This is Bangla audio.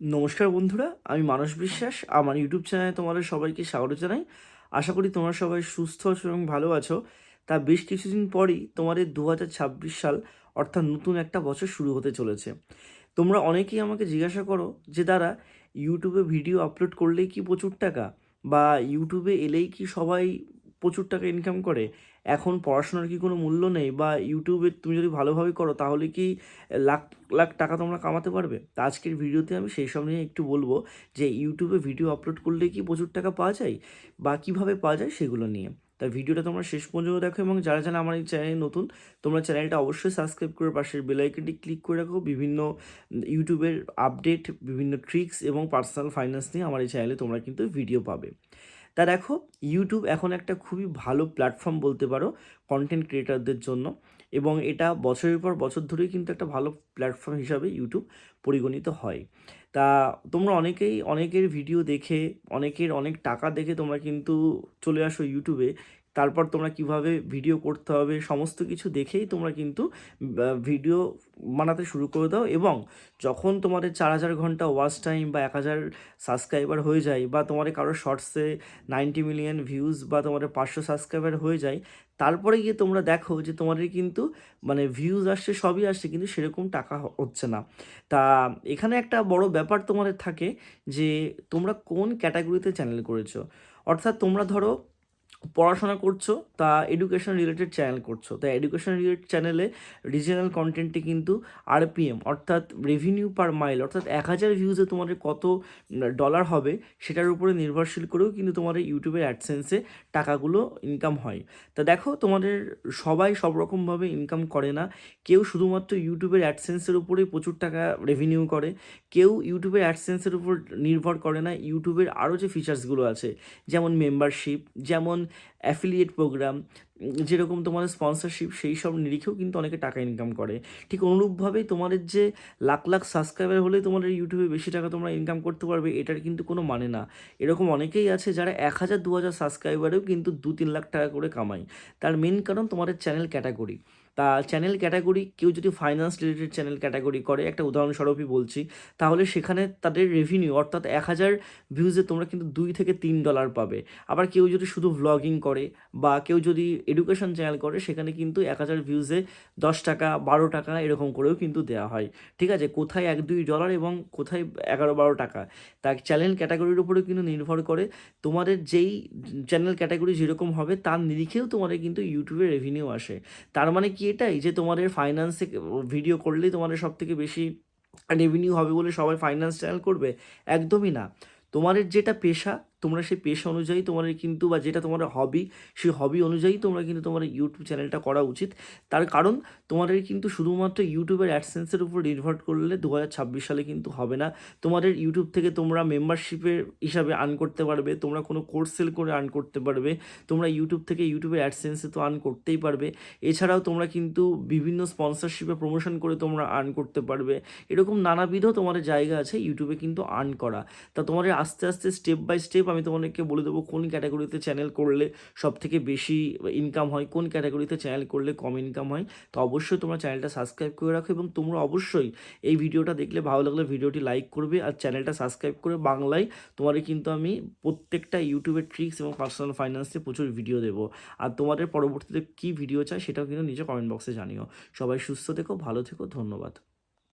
নমস্কার বন্ধুরা, আমি মানস বিশ্বাস। আমার ইউটিউব চ্যানেলে তোমাদের সবাইকে স্বাগত জানাই। আশা করি তোমরা সবাই সুস্থ আছো এবং ভালো আছো। তা বেশ কিছুদিন পরই তোমাদের 2026 সাল অর্থাৎ নতুন একটা বছর শুরু হতে চলেছে। তোমরা অনেকেই আমাকে জিজ্ঞাসা করো যে দাদা, ইউটিউবে ভিডিও আপলোড করলেই কি প্রচুর টাকা, বা ইউটিউবে এলেই কি সবাই প্রচুর টাকা ইনকাম করে? এখন পড়াশোনার কি কোনো মূল্য নেই, বা ইউটিউবে তুমি যদি ভালোভাবে করো তাহলে কি লাখ লাখ টাকা তোমরা কামাতে পারবে? তা আজকের ভিডিওতে আমি সেই সব নিয়ে একটু বলবো যে ইউটিউবে ভিডিও আপলোড করলে কি প্রচুর টাকা পাওয়া যায়, বা কীভাবে পাওয়া যায় সেগুলো নিয়ে। তা ভিডিওটা তোমরা শেষ পর্যন্ত দেখো, এবং যারা যারা আমার এই চ্যানেলে নতুন, তোমরা চ্যানেলটা অবশ্যই সাবস্ক্রাইব করে পাশের বেল আইকনটি ক্লিক করে রাখো। বিভিন্ন ইউটিউবের আপডেট, বিভিন্ন ট্রিক্স এবং পার্সোনাল ফাইন্যান্স নিয়ে আমার এই চ্যানেলে তোমরা কিন্তু ভিডিও পাবে। তা দেখো, ইউটিউব এখন একটা খুবই ভালো প্ল্যাটফর্ম বলতে পারো কন্টেন্ট ক্রিয়েটারদের জন্য, এবং এটা বছরের পর বছর ধরেই কিন্তু একটা ভালো প্ল্যাটফর্ম হিসাবে ইউটিউব পরিগণিত হয়। তা তোমরা অনেকেই অনেকের ভিডিও দেখে, অনেকের অনেক টাকা দেখে তোমরা কিন্তু চলে আসো ইউটিউবে। তারপর তোমরা কিভাবে ভিডিও করতে হবে সমস্ত কিছু দেখেই তোমরা কিন্তু ভিডিও বানাতে শুরু করে দাও, এবং যখন তোমাদের 4,000 ঘন্টা ওয়াচ টাইম বা 1,000 সাবস্ক্রাইবার হয়ে যায়, বা তোমাদের কারো শর্টসে 90 মিলিয়ন ভিউজ, বা তোমাদের 500 সাবস্ক্রাইবার হয়ে যায়, তারপরে গিয়ে তোমরা দেখো যে তোমাদের কিন্তু মানে ভিউজ আসছে, সবই আসছে, কিন্তু সেরকম টাকা হচ্ছে না। তা এখানে একটা বড় ব্যাপার তোমাদের থাকে যে তোমরা কোন ক্যাটাগরিতে চ্যানেল করেছো। অর্থাৎ তোমরা ধরো পড়াশোনা করছো, তা এডুকেশন রিলেটেড চ্যানেল করছো, তা এডুকেশন রিলেটেড চ্যানেলে রিজিওনাল কন্টেন্টে কিন্তু আরপিএম অর্থাৎ রেভিনিউ পার মাইল, অর্থাৎ 1,000 ভিউজে তোমাদের কত ডলার হবে সেটার উপরে নির্ভরশীল করেও কিন্তু তোমাদের ইউটিউবের অ্যাডসেন্সে টাকাগুলো ইনকাম হয়। তা দেখো, তোমাদের সবাই সব রকমভাবে ইনকাম করে না। কেউ শুধুমাত্র ইউটিউবের অ্যাডসেন্সের উপরেই প্রচুর টাকা রেভিনিউ করে, কেউ ইউটিউবের অ্যাডসেন্সের উপর নির্ভর করে না। ইউটিউবের আরও যে ফিচার্সগুলো আছে, যেমন মেম্বারশিপ, যেমন অ্যাফিলিয়েট প্রোগ্রাম, যেরকম তোমাদের স্পন্সরশিপ, সেই সব নিরিখেও কিন্তু অনেকে টাকা ইনকাম করে। ঠিক অনুরূপভাবেই তোমাদের যে লাখ লাখ সাবস্ক্রাইবার হলেই তোমাদের ইউটিউবে বেশি টাকা তোমরা ইনকাম করতে পারবে, এটার কিন্তু কোনো মানে না। এরকম অনেকেই আছে যারা 1,000 2,000 সাবস্ক্রাইবারেও কিন্তু 2-3 লাখ টাকা করে কামায়। তার মেন কারণ তোমাদের চ্যানেল ক্যাটাগরি। তা চ্যানেল ক্যাটাগরি, কেউ যদি ফাইন্যান্স রিলেটেড চ্যানেল ক্যাটাগরি করে, একটা উদাহরণস্বরূপই বলছি, তাহলে সেখানে তাদের রেভিনিউ অর্থাৎ 1,000 ভিউজে তোমরা কিন্তু $2 থেকে $3 পাবে। আবার কেউ যদি শুধু ভ্লগিং করে, বা কেউ যদি এডুকেশন চ্যানেল করে, সেখানে কিন্তু 1,000 ভিউজে $10 $12 এরকম করেও কিন্তু দেওয়া হয়। ঠিক আছে, কোথায় $1-2 এবং কোথায় 11-12 টাকা। তা চ্যানেল ক্যাটাগরির উপরেও কিন্তু নির্ভর করে। তোমাদের যেই চ্যানেল ক্যাটাগরি যেরকম হবে তার নিরিখেও তোমাদের কিন্তু ইউটিউবে রেভিনিউ আসে। তার মানে কি এটাই যে তোমাদের ফাইন্যান্সে ভিডিও করলেই তোমাদের সব থেকে বেশি রেভিনিউ হবে বলে সবাই ফাইন্যান্স চ্যানেল করবে? একদমই না। তোমাদের যেটা পেশা, তোমরা সেই পেশা অনুযায়ী তোমাদের কিন্তু, বা যেটা তোমার হবি, সেই হবি অনুযায়ী তোমরা কিন্তু তোমার ইউটিউব চ্যানেলটা করা উচিত। তার কারণ তোমাদের কিন্তু শুধুমাত্র ইউটিউবের অ্যাডসেন্সের উপর নির্ভর করলে 2026 সালে কিন্তু হবে না। তোমাদের ইউটিউব থেকে তোমরা মেম্বারশিপের হিসাবে আর্ন করতে পারবে, তোমরা কোনো কোর্স সেল করে আর্ন করতে পারবে, তোমরা ইউটিউব থেকে ইউটিউবের অ্যাডসেন্সে তো আর্ন করতেই পারবে। এছাড়াও তোমরা কিন্তু বিভিন্ন স্পন্সরশিপে প্রমোশন করে তোমরা আর্ন করতে পারবে। এরকম নানাবিধ তোমাদের জায়গা আছে ইউটিউবে কিন্তু আর্ন করা। তা তোমাদের আস্তে আস্তে স্টেপ বাই স্টেপ আমি তোমাদেরকে বলে দেবো কোন ক্যাটাগরিতে চ্যানেল করলে সবথেকে বেশি ইনকাম হয়, কোন ক্যাটাগরিতে চ্যানেল করলে কম ইনকাম হয়। তো অবশ্যই তোমরা চ্যানেলটা সাবস্ক্রাইব করে রাখো, এবং তোমরা অবশ্যই এই ভিডিওটা দেখলে ভালো লাগলে ভিডিওটি লাইক করবে, আর চ্যানেলটা সাবস্ক্রাইব করে বাংলায় তোমাদের কিন্তু আমি প্রত্যেকটা ইউটিউবের ট্রিক্স এবং পার্সোনাল ফাইন্যান্সে প্রচুর ভিডিও দেবো। আর তোমাদের পরবর্তীতে কী ভিডিও চাই সেটাও কিন্তু নিচে কমেন্ট বক্সে জানিও। সবাই সুস্থ থেকো, ভালো থেকো, ধন্যবাদ।